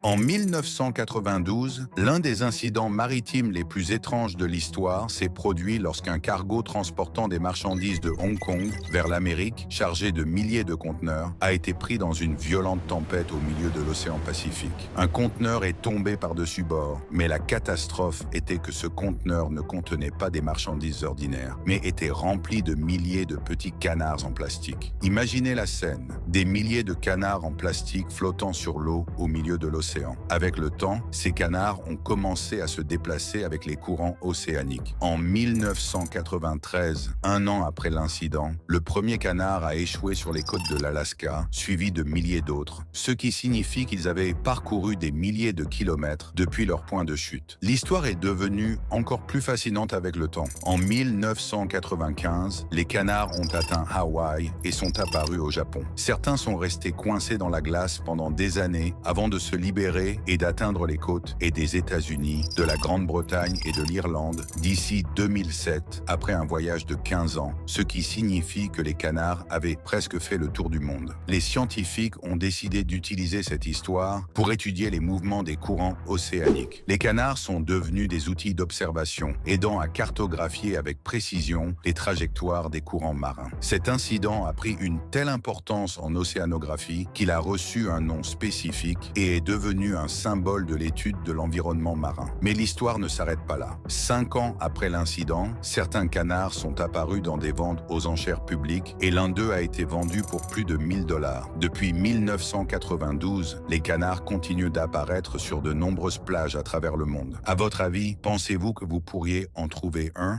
En 1992, l'un des incidents maritimes les plus étranges de l'histoire s'est produit lorsqu'un cargo transportant des marchandises de Hong Kong vers l'Amérique, chargé de milliers de conteneurs, a été pris dans une violente tempête au milieu de l'océan Pacifique. Un conteneur est tombé par-dessus bord, mais la catastrophe était que ce conteneur ne contenait pas des marchandises ordinaires, mais était rempli de milliers de petits canards en plastique. Imaginez la scène, des milliers de canards en plastique flottant sur l'eau au milieu de l'océan. Avec le temps, ces canards ont commencé à se déplacer avec les courants océaniques. En 1993, un an après l'incident, le premier canard a échoué sur les côtes de l'Alaska, suivi de milliers d'autres, ce qui signifie qu'ils avaient parcouru des milliers de kilomètres depuis leur point de chute. L'histoire est devenue encore plus fascinante avec le temps. En 1995, les canards ont atteint Hawaï et sont apparus au Japon. Certains sont restés coincés dans la glace pendant des années avant de se libérer et d'atteindre les côtes et des États-Unis, de la Grande-Bretagne et de l'Irlande d'ici 2007, après un voyage de 15 ans, ce qui signifie que les canards avaient presque fait le tour du monde. Les scientifiques ont décidé d'utiliser cette histoire pour étudier les mouvements des courants océaniques. Les canards sont devenus des outils d'observation, aidant à cartographier avec précision les trajectoires des courants marins. Cet incident a pris une telle importance en océanographie qu'il a reçu un nom spécifique et est devenu un symbole de l'étude de l'environnement marin. Mais l'histoire ne s'arrête pas là. 5 ans après l'incident, certains canards sont apparus dans des ventes aux enchères publiques et l'un d'eux a été vendu pour plus de 1000 $. Depuis 1992, les canards continuent d'apparaître sur de nombreuses plages à travers le monde. À votre avis, pensez-vous que vous pourriez en trouver un?